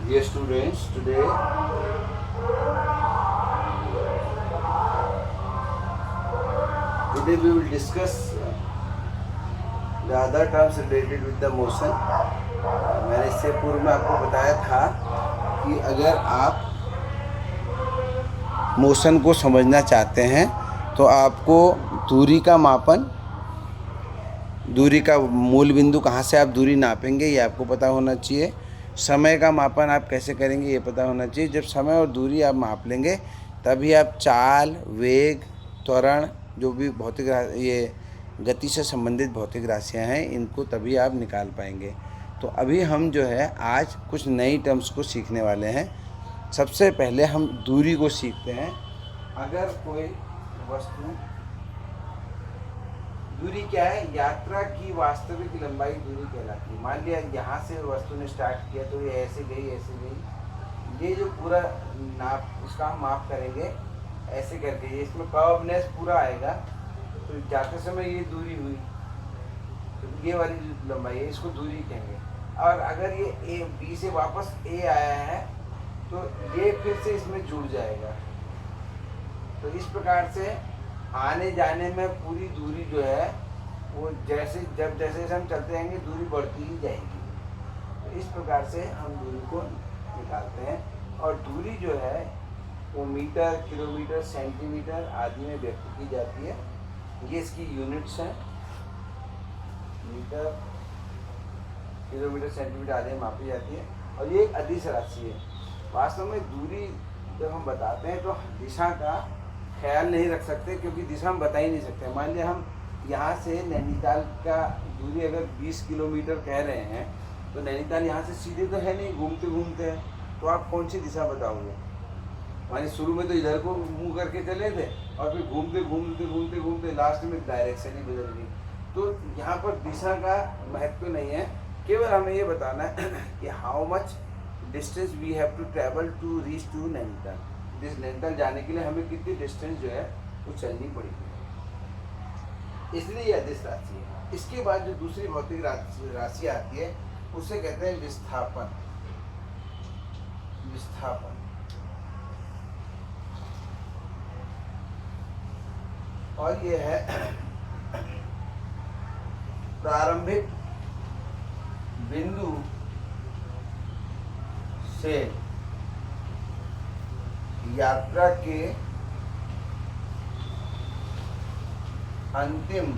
Dear students, today we will discuss the other terms related with the motion. मैंने इससे पूर्व में आपको बताया था कि अगर आप मोशन को समझना चाहते हैं तो आपको दूरी का मापन, दूरी का मूल बिंदु कहाँ से आप दूरी नापेंगे ये आपको पता होना चाहिए। समय का मापन आप कैसे करेंगे ये पता होना चाहिए। जब समय और दूरी आप माप लेंगे तभी आप चाल, वेग, त्वरण, जो भी भौतिक ये गति से संबंधित भौतिक राशियाँ हैं, इनको तभी आप निकाल पाएंगे। तो अभी हम जो है आज कुछ नई टर्म्स को सीखने वाले हैं। सबसे पहले हम दूरी को सीखते हैं। अगर कोई वस्तु, दूरी क्या है? यात्रा की वास्तविक लंबाई दूरी कहलाती है। मान लिया यहाँ से वस्तु ने स्टार्ट किया तो ये ऐसे गई, ऐसे गई। ये जो पूरा नाप, उसका हम माप करेंगे ऐसे करके। ये इसमें कर्वनेस पूरा आएगा। तो जाते समय ये दूरी हुई, तो ये वाली लंबाई है, इसको दूरी कहेंगे। और अगर ये ए बी से वापस ए आया है तो ये फिर से इसमें जुड़ जाएगा। तो इस प्रकार से आने जाने में पूरी दूरी जो है वो जैसे हम चलते रहेंगे दूरी बढ़ती ही जाएगी। तो इस प्रकार से हम दूरी को निकालते हैं। और दूरी जो है वो मीटर, किलोमीटर, सेंटीमीटर आदि में व्यक्त की जाती है। ये इसकी यूनिट्स हैं। मीटर, किलोमीटर, सेंटीमीटर आदि में मापी जाती है। और ये एक अदिश राशि है। वास्तव में दूरी जब हम बताते हैं तो दिशा का ख्याल नहीं रख सकते, क्योंकि दिशा हम बता ही नहीं सकते। मान लिया हम यहाँ से नैनीताल का दूरी अगर 20 किलोमीटर कह रहे हैं तो नैनीताल यहाँ से सीधे तो है नहीं, घूमते घूमते हैं। तो आप कौन सी दिशा बताओगे? माने शुरू में तो इधर को मुँह करके चले थे और फिर घूमते घूमते घूमते घूमते लास्ट में डायरेक्शन ही बदल गई। तो यहाँ पर दिशा का महत्व नहीं है, केवल हमें ये बताना है कि how much distance we have to travel to reach to Nainital. Nainital जाने के लिए हमें कितनी डिस्टेंस जो है वो चलनी पड़ेगी, इसलिए यह अदिश राशि है। इसके बाद जो दूसरी भौतिक राशि आती है उसे कहते हैं विस्थापन। विस्थापन और ये है प्रारंभिक बिंदु से यात्रा के अंतिम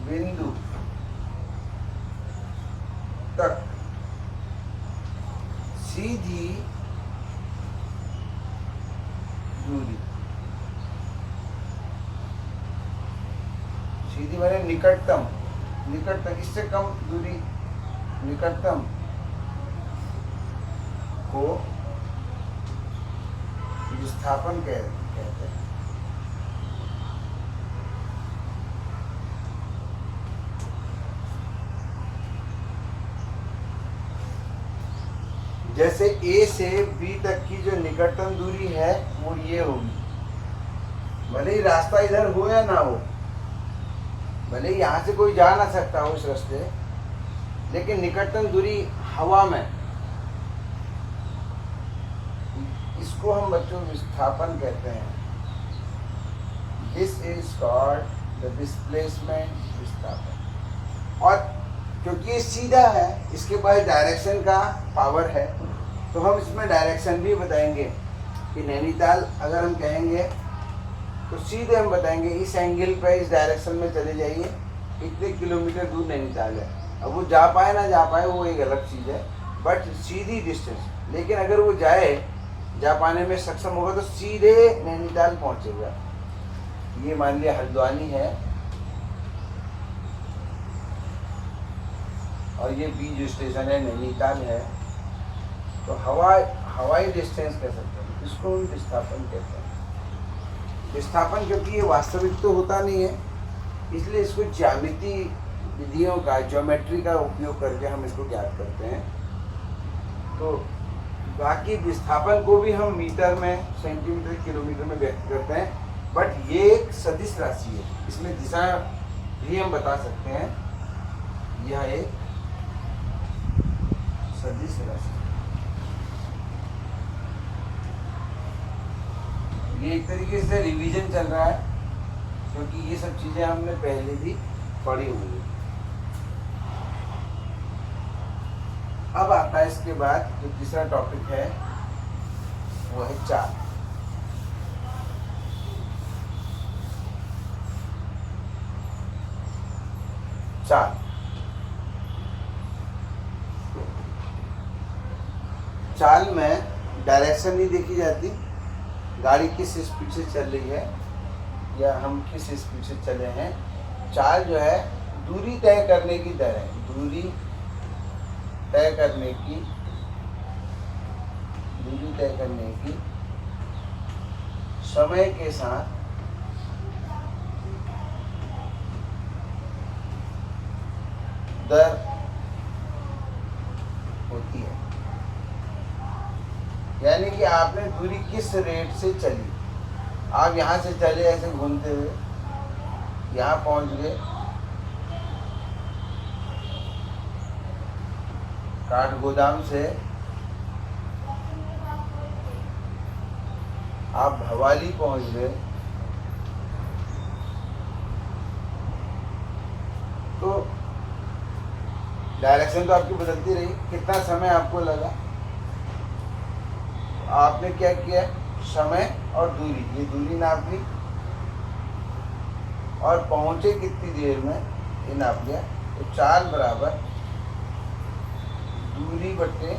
बिंदु तक सीधी दूरी। सीधी माने निकटतम, निकटतम, इससे कम दूरी निकटतम को विस्थापन कहते हैं। जैसे ए से बी तक की जो निकटतम दूरी है वो ये होगी। भले ही रास्ता इधर हो या ना हो, भले ही यहाँ से कोई जा ना सकता हो इस रास्ते, लेकिन निकटतम दूरी हवा में, इसको हम बच्चों विस्थापन कहते हैं। This is called the displacement, विस्थापन। और क्योंकि ये सीधा है, इसके पास डायरेक्शन का पावर है, तो हम इसमें डायरेक्शन भी बताएंगे कि नैनीताल अगर हम कहेंगे तो सीधे हम बताएंगे इस एंगल पे, इस डायरेक्शन में चले जाइए, इतने किलोमीटर दूर नैनीताल है। अब वो जा पाए ना जा पाए वो एक अलग चीज़ है, बट सीधी डिस्टेंस। लेकिन अगर वो जा पाने में सक्षम होगा तो सीधे नैनीताल पहुंचेगा। ये मान लिया हल्द्वानी है और ये बी जो स्टेशन है नैनीताल है, तो हवाई डिस्टेंस कह सकते हैं, इसको हम विस्थापन कहते हैं। विस्थापन क्योंकि ये वास्तविक तो होता नहीं है, इसलिए इसको ज्यामितीय विधियों का, ज्योमेट्री का उपयोग करके हम इसको ज्ञात करते हैं। तो बाकी विस्थापन को भी हम मीटर में, सेंटीमीटर, किलोमीटर में व्यक्त करते हैं, बट ये एक सदिश राशि है। इसमें दिशा भी हम बता सकते हैं। यह एक सदिश राशि, ये एक तरीके से रिवीजन चल रहा है क्योंकि ये सब चीजें हमने पहले भी पढ़ी हुई है। अब आता है इसके बाद जो तीसरा टॉपिक है वो है चाल। चाल चाल में डायरेक्शन नहीं देखी जाती, गाड़ी किस स्पीड से चल रही है या हम किस स्पीड से चले हैं। चाल जो है दूरी तय करने की दर है, दूरी तय करने की समय के साथ दर होती है। यानी कि आपने दूरी किस रेट से चली, आप यहाँ से चले ऐसे घूमते हुए यहाँ पहुँच गए, काठगोदाम से आप भवाली पहुँच गए, तो डायरेक्शन तो आपकी बदलती रही, कितना समय आपको लगा, आपने क्या किया, समय और दूरी, ये दूरी नाप ली और पहुंचे कितनी देर में ये नाप लिया। तो चाल बराबर दूरी बटे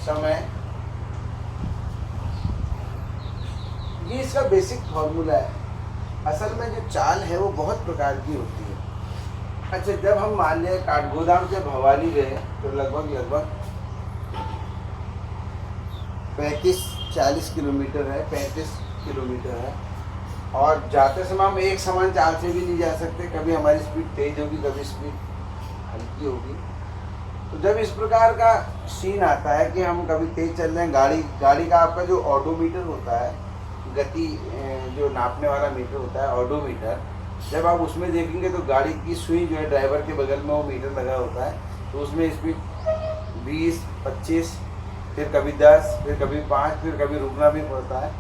समय, ये इसका बेसिक फॉर्मूला है। असल में जो चाल है वो बहुत प्रकार की होती है। अच्छा, जब हम मान लिया काठगोदाम से भवाली गए तो लगभग 35-40 किलोमीटर है, 35 किलोमीटर है, और जाते समय हम एक समान चाल से भी नहीं जा सकते, कभी हमारी स्पीड तेज होगी, कभी स्पीड हल्की होगी। तो जब इस प्रकार का सीन आता है कि हम कभी तेज चल रहे हैं, गाड़ी का आपका जो ऑडोमीटर होता है, गति जो नापने वाला मीटर होता है ऑडोमीटर, जब आप उसमें देखेंगे तो गाड़ी की सुई जो है ड्राइवर के बगल में वो मीटर लगा होता है, तो उसमें स्पीड 20, 25, फिर कभी 10, फिर कभी 5, फिर कभी रुकना भी पड़ता है।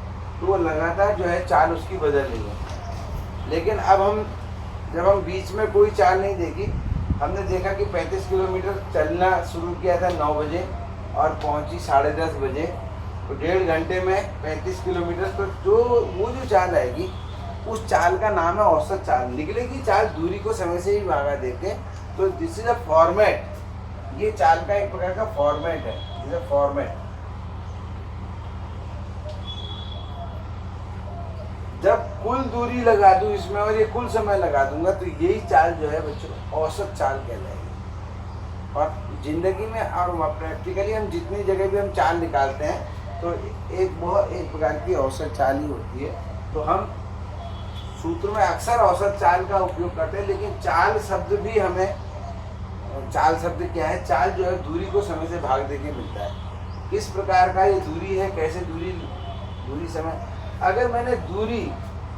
तो वो लगातार जो है चाल उसकी बदल रही है। लेकिन अब जब हम बीच में कोई चाल नहीं देखी, हमने देखा कि 35 किलोमीटर चलना शुरू किया था 9 बजे और पहुंची 10:30 बजे, तो 1.5 घंटे में 35 किलोमीटर। तो वो जो चाल आएगी उस चाल का नाम है औसत चाल। निकलेगी चाल दूरी को समय से ही भागा देके। तो दिस इज अ फॉर्मेट, ये चाल का एक प्रकार का फॉर्मेट है, दिस इज अ फॉर्मेट। जब कुल दूरी लगा दूं इसमें और ये कुल समय लगा दूंगा तो यही चाल जो है बच्चों औसत चाल कहलाएगी। और जिंदगी में और प्रैक्टिकली हम जितनी जगह भी हम चाल निकालते हैं तो एक प्रकार की औसत चाल ही होती है। तो हम सूत्र में अक्सर औसत चाल का उपयोग करते हैं, लेकिन चाल शब्द भी हमें, चाल शब्द क्या है, चाल जो है दूरी को समय से भाग देके मिलता है। किस प्रकार का ये दूरी है, कैसे दूरी समय। अगर मैंने दूरी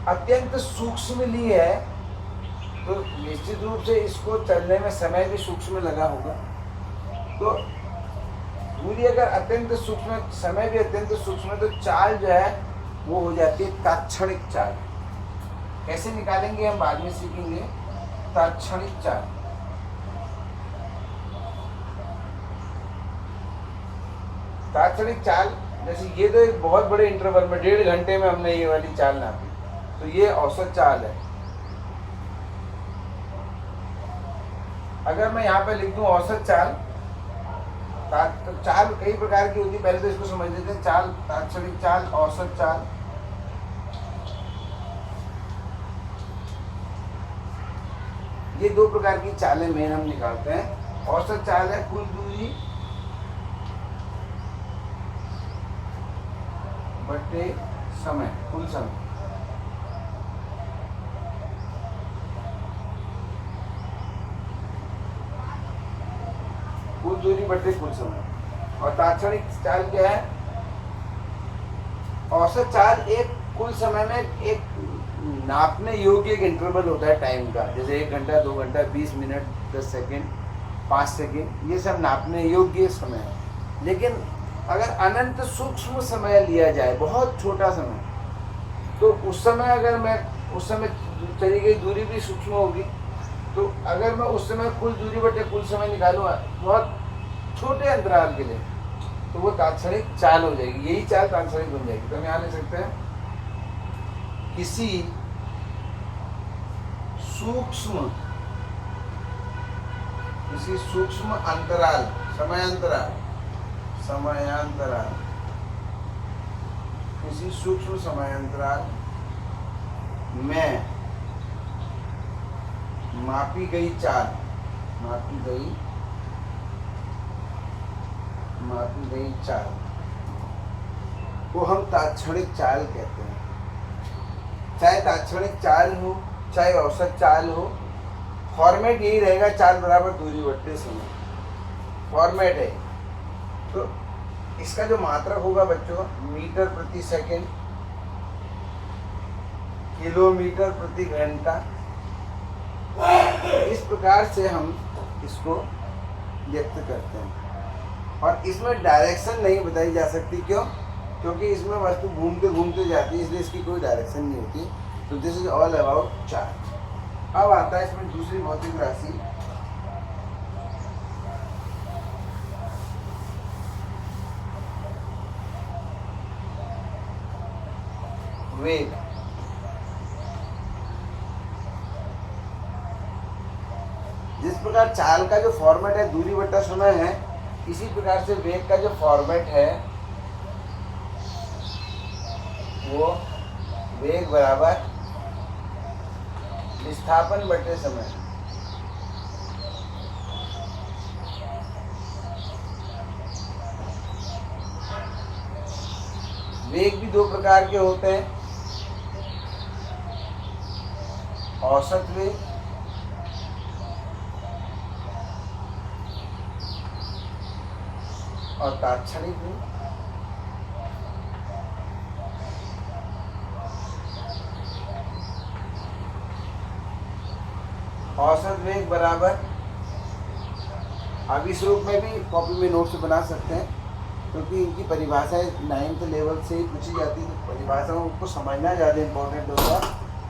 अत्यंत सूक्ष्म ली है तो निश्चित रूप से इसको चलने में समय भी सूक्ष्म लगा होगा। तो दूरी अगर अत्यंत सूक्ष्म, समय भी अत्यंत सूक्ष्म है, तो चाल जो है वो हो जाती है तात्क्षणिक चाल। कैसे निकालेंगे हम बाद में सीखेंगे। तात्क्षणिक चाल, तात्क्षणिक चाल जैसे ये तो एक बहुत बड़े इंटरवल में 1.5 घंटे में हमने ये वाली चाल नापी, तो ये औसत चाल है। अगर मैं यहाँ पे लिख दूं औसत चाल, तो चाल कई प्रकार की होती है, पहले तो इसको समझ लेते हैं। चाल, तात्क्षणिक चाल, औसत चाल। ये 2 प्रकार की चालें मेन हम निकालते हैं। औसत चाल है कुल दूरी बटे समय, कुल समय। कुल दूरी बटे कुल समय। और तात्क्षणिक चाल क्या है? औसत चाल एक कुल समय में एक नापने योग्य एक इंटरवल होता है टाइम का, जैसे 1 घंटा, 2 घंटा, 20 मिनट, 10 सेकेंड। 5 सेकेंड, ये सब नापने योग्य समय है। लेकिन अगर अनंत सूक्ष्म समय लिया जाए, बहुत छोटा समय, तो उस समय अगर मैं उस समय चली गई दूरी भी सूक्ष्म होगी, तो अगर मैं उस समय कुल दूरी बटे कुल समय निकालूँ बहुत छोटे अंतराल के लिए, तो वो तात्क्षणिक चाल हो जाएगी। यही चाल तात्क्षणिक बन जाएगी। तो हम यहाँ ले सकते हैं किसी सूक्ष्म अंतराल, समयांतराल, किसी सूक्ष्म समयांतराल में मापी गई चाल को हम तात्क्षणिक चाल कहते हैं। चाहे तात्क्षणिक चाल हो, चाहे औसत चाल हो, फॉर्मेट यही रहेगा, चाल बराबर दूरी बट्टे समय, फॉर्मेट है। तो इसका जो मात्रक होगा बच्चों, मीटर प्रति सेकंड, किलोमीटर प्रति घंटा, इस प्रकार से हम इसको व्यक्त करते हैं। और इसमें डायरेक्शन नहीं बताई जा सकती। क्यों? क्योंकि इसमें वस्तु घूमते घूमते जाती है, इसलिए इसकी कोई डायरेक्शन नहीं होती। तो this is all about charge. अब आता है इसमें दूसरी भौतिक राशि, वेग। जिस प्रकार चाल का जो फॉर्मेट है दूरी बटा समय है, इसी प्रकार से वेग का जो फॉर्मेट है वो वेग बराबर विस्थापन बटे समय। वेग भी दो प्रकार के होते हैं, औसत वेग और तात्क्षणिक वेग। औसत वेग बराबर, अब इस रूप में भी कॉपी में नोट्स बना सकते हैं, क्योंकि इनकी परिभाषाएं 9th लेवल से ही पूछी जाती है। परिभाषाओं को समझना ज़्यादा इम्पोर्टेंट होगा।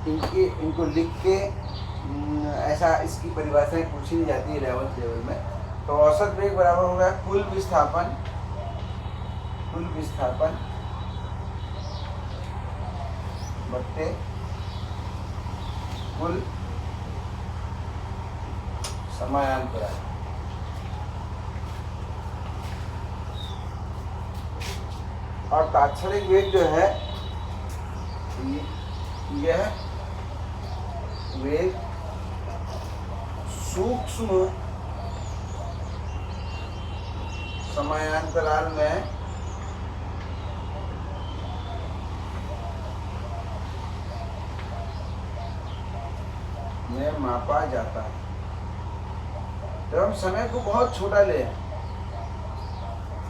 इनको लिख के ऐसा इसकी परिभाषाएं पूछी नहीं जाती है 11th लेवल में। तो औसत वेग बराबर होगा कुल विस्थापन बट्टे कुल समयांतराल। और तात्क्षणिक वेग जो है, यह वेग सूक्ष्म समयांतराल में मापा जाता है। जब हम समय को बहुत छोटा ले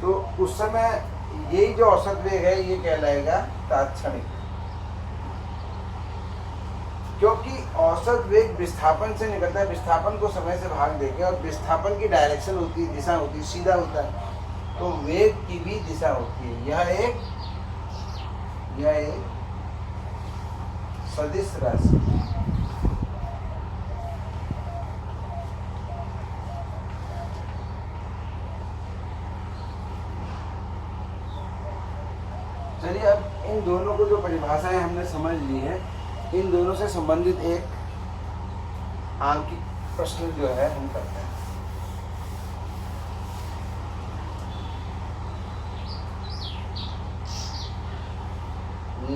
तो उस समय यही जो औसत वेग है ये कहलाएगा तात्क्षणिक, क्योंकि औसत वेग विस्थापन से निकलता है। विस्थापन को समय से भाग देके, और विस्थापन की डायरेक्शन होती है, दिशा होती है, सीधा होता है। तो वेग की भी दिशा होती है। यह एक सदिश राशि। चलिए, अब इन दोनों को जो परिभाषाएं हमने समझ ली है, इन दोनों से संबंधित एक आंकिक प्रश्न जो है हम करते हैं।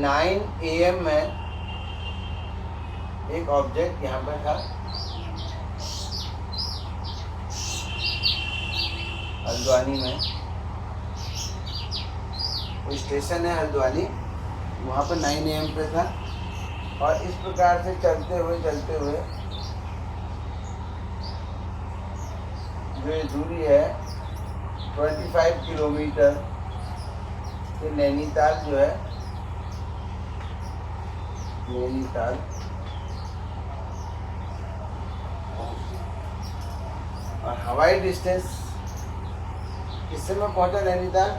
नाइन AM में एक ऑब्जेक्ट यहाँ पर था, हल्द्वानी में कोई स्टेशन है हल्द्वानी, वहाँ पर 9 AM पे था। और इस प्रकार से चलते हुए जो दूरी है 25 किलोमीटर, ये नैनीताल जो है, नैनीताल और हवाई डिस्टेंस किससे मैं पहुंचा नैनीताल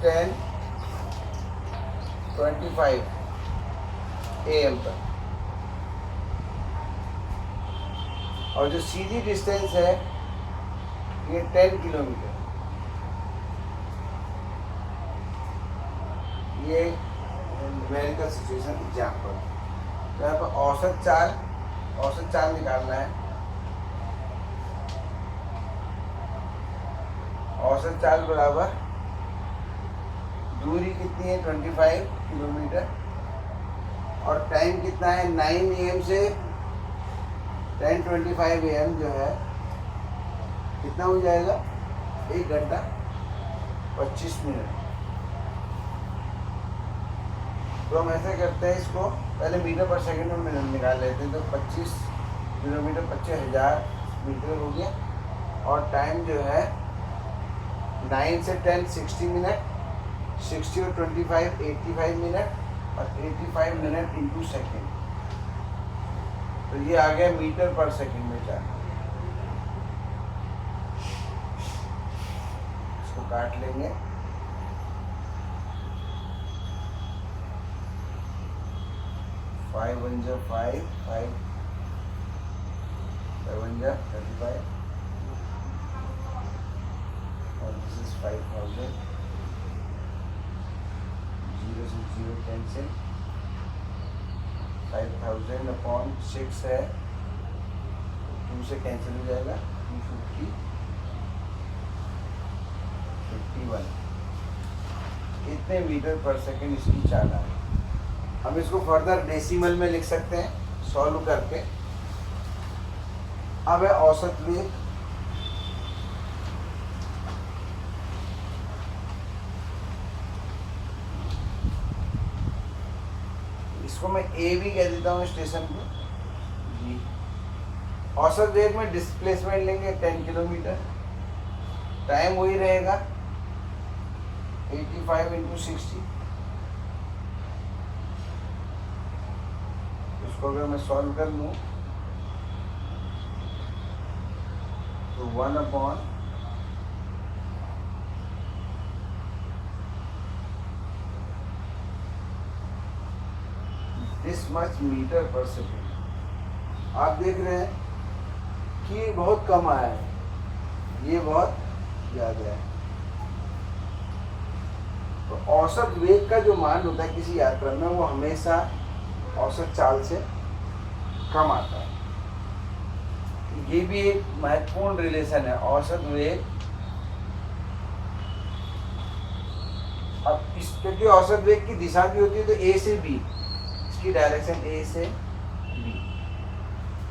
10:25 AM पर, और जो सीधी डिस्टेंस है ये 10 किलोमीटर। ये न्यूमेरिकल सिचुएशन एग्जाम्पल। तो यहाँ पर औसत चाल निकालना है। औसत चाल बराबर दूरी कितनी है 25 किलोमीटर, और टाइम कितना है 9 AM से 10:25 AM जो है कितना हो जाएगा 1 घंटा 25 मिनट। तो हम ऐसे करते हैं, इसको पहले मीटर पर सेकंड में निकाल लेते हैं। तो 25 किलोमीटर 25,000 मीटर हो गया, और टाइम जो है 9 से 10 60 मिनट, 60 और 25 85 मिनट, और 85 मिनट इंटू सेकेंड। तो ये आ गया मीटर पर सेकंड में जाना। इसको काट लेंगे। 5 1 जा 5 5 7 जा 35, और दिस इज 5000। 0 से 0 कैंसिल, 5000 अपॉन 6 है, 2 से कैंसिल हो जाएगा, 250 51। इतने मीटर पर सेकंड इसकी चाल आ रही है। हम इसको फर्दर डेसिमल में लिख सकते हैं सॉल्व करके। अब है औसत वेग। इसको मैं ए भी कह देता हूँ स्टेशन को जी। औसत वेग में डिस्प्लेसमेंट लेंगे 10 किलोमीटर, टाइम वही रहेगा 85 इंटू 60। इसको अगर मैं सॉल्व कर लूँ तो 1 अपॉन दिस मच मीटर पर सेकेंड। आप देख रहे हैं कि बहुत कम आया है, ये बहुत ज़्यादा है। तो औसत वेग का जो मान होता है किसी यात्रा में, वो हमेशा औसत चाल से कम आता है। ये भी एक महत्वपूर्ण रिलेशन है, औसत वेग। अब इस क्योंकि औसत वेग की दिशा भी होती है, तो ए से बी, इसकी डायरेक्शन ए से बी,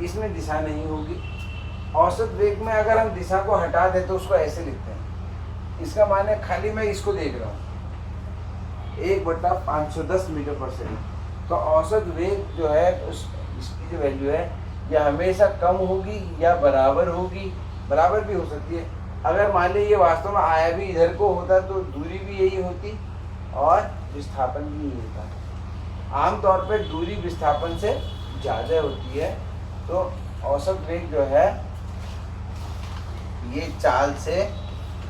इसमें दिशा नहीं होगी। औसत वेग में अगर हम दिशा को हटा दें तो उसको ऐसे लिखते हैं। इसका मान है, खाली मैं इसको देख रहा हूँ, 1/510 मीटर पर सेकंड। तो औसत वेग जो है इसकी जो वैल्यू है, यह हमेशा कम होगी या बराबर होगी। बराबर भी हो सकती है। अगर मान लीजिए ये वास्तव में आया भी इधर को होता तो दूरी भी यही होती और विस्थापन भी यही होता। आमतौर पर दूरी विस्थापन से ज़्यादा होती है, तो औसत वेग जो है ये चाल से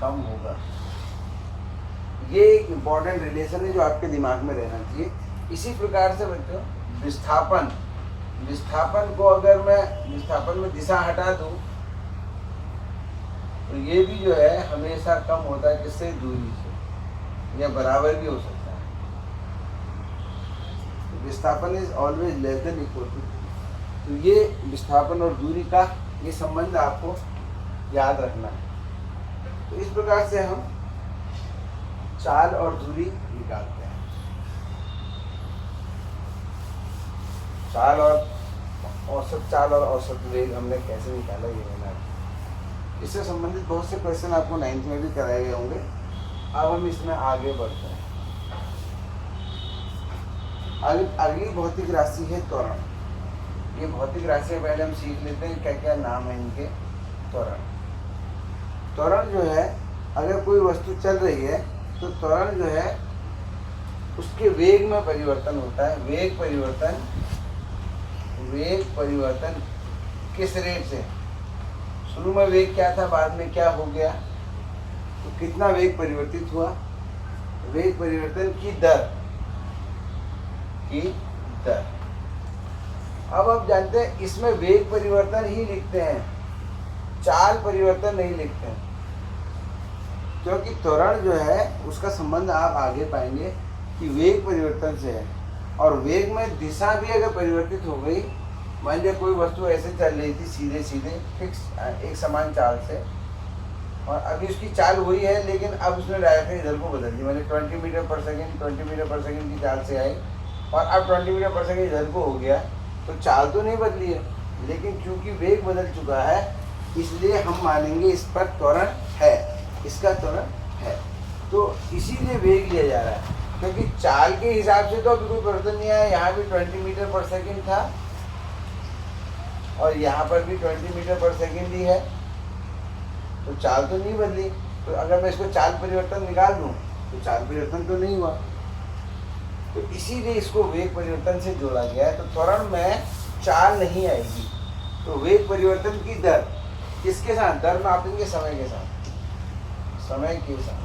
कम होगा। ये एक इम्पॉर्टेंट रिलेशन है जो आपके दिमाग में रहना चाहिए। इसी प्रकार से बच्चों विस्थापन को अगर मैं विस्थापन में दिशा हटा दूं तो ये भी जो है हमेशा कम होता है, किससे? दूरी से, या बराबर भी हो सकता है। तो विस्थापन is always less than equal to. तो ये विस्थापन और दूरी का ये संबंध आपको याद रखना है। तो इस प्रकार से हम चाल और दूरी निकालते हैं। चाल और औसत चाल और औसत वेग हमने कैसे निकाला, ये मैंने इससे संबंधित बहुत से क्वेश्चन आपको 9th में भी कराए गए होंगे। अब हम इसमें आगे बढ़ते हैं। अगली भौतिक राशि है त्वरण। ये भौतिक राशि पहले हम सीख लेते हैं क्या क्या नाम है इनके। त्वरण, त्वरण जो है, अगर कोई वस्तु चल रही है तो त्वरण जो है उसके वेग में परिवर्तन होता है। वेग परिवर्तन किस रेट से? शुरू में वेग क्या था, बाद में क्या हो गया, तो कितना वेग परिवर्तित हुआ, वेग परिवर्तन की दर अब आप जानते हैं इसमें वेग परिवर्तन ही लिखते हैं, चाल परिवर्तन नहीं लिखते हैं, क्योंकि त्वरण जो है उसका संबंध आप आगे पाएंगे कि वेग परिवर्तन से है। और वेग में दिशा भी अगर परिवर्तित हो गई, मान लिया कोई वस्तु ऐसे चल रही थी सीधे सीधे फिक्स एक समान चाल से, और अभी उसकी चाल वही है लेकिन अब उसने डायरेक्शन इधर को बदल दी, मैंने 20 मीटर पर सेकेंड 20 मीटर पर सेकेंड की चाल से आई और अब 20 मीटर पर सेकेंड इधर को हो गया, तो चाल तो नहीं बदली है, लेकिन क्योंकि वेग बदल चुका है इसलिए हम मानेंगे इस पर त्वरण है, इसका त्वरण है, तो इसीलिए वेग लिया जा रहा है। क्योंकि चाल के हिसाब से तो अभी कोई परिवर्तन नहीं आया, यहाँ भी 20 मीटर पर सेकेंड था और यहाँ पर भी 20 मीटर पर सेकेंड ही है, तो चाल तो नहीं बदली। तो अगर मैं इसको चाल परिवर्तन निकाल दूँ तो चाल परिवर्तन तो नहीं हुआ, तो इसीलिए इसको वेग परिवर्तन से जोड़ा गया है। तो त्वरण में चाल नहीं आएगी, तो वेग परिवर्तन की दर किसके साथ, दर नापेंगे समय के साथ, समय के साथ।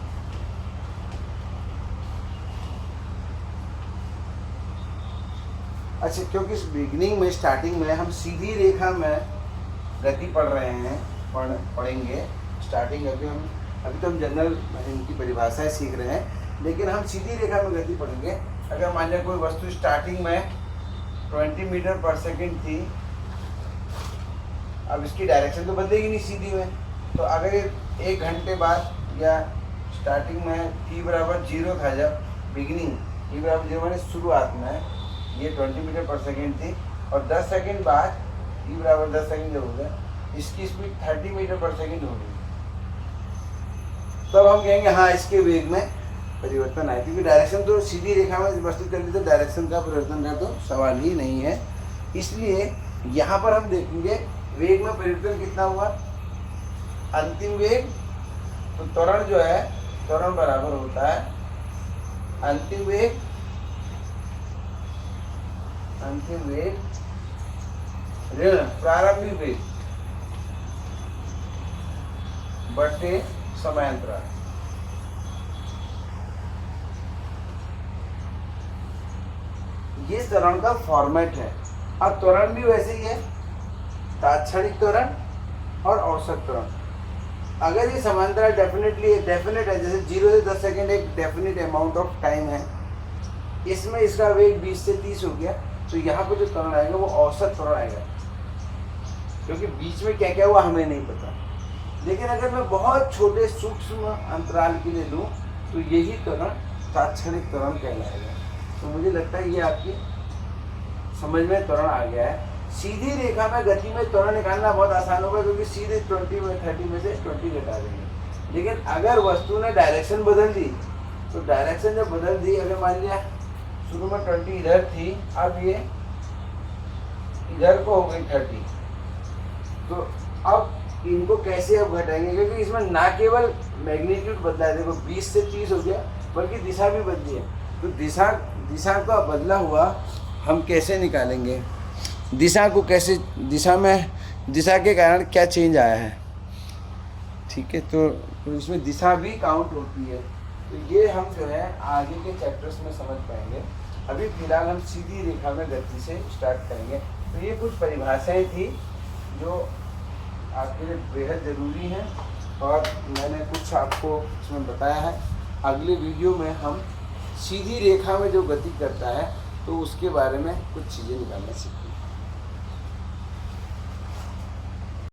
अच्छा, क्योंकि इस बिगिनिंग में स्टार्टिंग में हम सीधी रेखा में गति पढ़ रहे हैं, पढ़ेंगे स्टार्टिंग अभी तो हम जनरल इनकी परिभाषाएं सीख रहे हैं, लेकिन हम सीधी रेखा में गति पढ़ेंगे। अगर मान लिया कोई वस्तु स्टार्टिंग में 20 मीटर पर सेकेंड थी, अब इसकी डायरेक्शन तो बदलेगी नहीं सीधी में, तो अगर ये 1 घंटे बाद या स्टार्टिंग में t बराबर 0 था, जब बिगिनिंग t बराबर 0 मैंने शुरुआत में ये 20 मीटर पर सेकेंड थी और 10 सेकेंड बाद t बराबर 10 सेकेंड जब हो गया, इसकी स्पीड 30 मीटर पर सेकेंड हो गई, तब हम कहेंगे हाँ इसके वेग में परिवर्तन आए, क्योंकि डायरेक्शन तो सीधी रेखा में वस्तु चल रही, तो डायरेक्शन का परिवर्तन का तो सवाल ही नहीं है। इसलिए यहाँ पर हम देखेंगे वेग में परिवर्तन कितना हुआ, अंतिम वेग, तो त्वरण जो है त्वरण बराबर होता है अंतिम वेग ऋण प्रारंभिक वेग बटे समयांतराल। ये त्वरण का फॉर्मेट है। अब त्वरण भी वैसे ही है, तात्क्षणिक त्वरण और औसत त्वरण। अगर ये समांतराल डेफिनेट है, जैसे 0 से 10 सेकेंड एक डेफिनेट अमाउंट ऑफ टाइम है, इसमें इसका वेग 20 से 30 हो गया, तो यहाँ पर जो त्वरण आएगा वो औसत त्वरण आएगा, क्योंकि बीच में क्या क्या हुआ हमें नहीं पता। लेकिन अगर मैं बहुत छोटे सूक्ष्म अंतराल के लिए लूँ तो यही त्वरण तात्क्षणिक त्वरण कहलाएगा। तो मुझे लगता है ये आपकी समझ में त्वरण आ गया है। सीधी रेखा में गति में त्वरण निकालना बहुत आसान होगा, क्योंकि सीधे 20 में 30 में से 20 घटा देंगे। लेकिन अगर वस्तु ने डायरेक्शन बदल दी, तो डायरेक्शन जब बदल दी, अगर मान लिया शुरू में 20 इधर थी, अब ये इधर को हो गई 30, तो अब इनको कैसे अब घटाएंगे, क्योंकि इसमें ना केवल मैग्नीट्यूड बदला है, देखो 20 से 30 हो गया, बल्कि दिशा भी बदली है। तो दिशा का बदला हुआ हम कैसे निकालेंगे, दिशा को कैसे, दिशा के कारण क्या चेंज आया है, ठीक है। तो इसमें दिशा भी काउंट होती है। तो ये हम जो है आगे के चैप्टर्स में समझ पाएंगे। अभी फिलहाल हम सीधी रेखा में गति से स्टार्ट करेंगे। तो ये कुछ परिभाषाएं थी जो आपके लिए बेहद ज़रूरी हैं और मैंने कुछ आपको इसमें बताया है। अगले वीडियो में हम सीधी रेखा में जो गति करता है तो उसके बारे में कुछ चीज़ें निकालना सीखेंगे।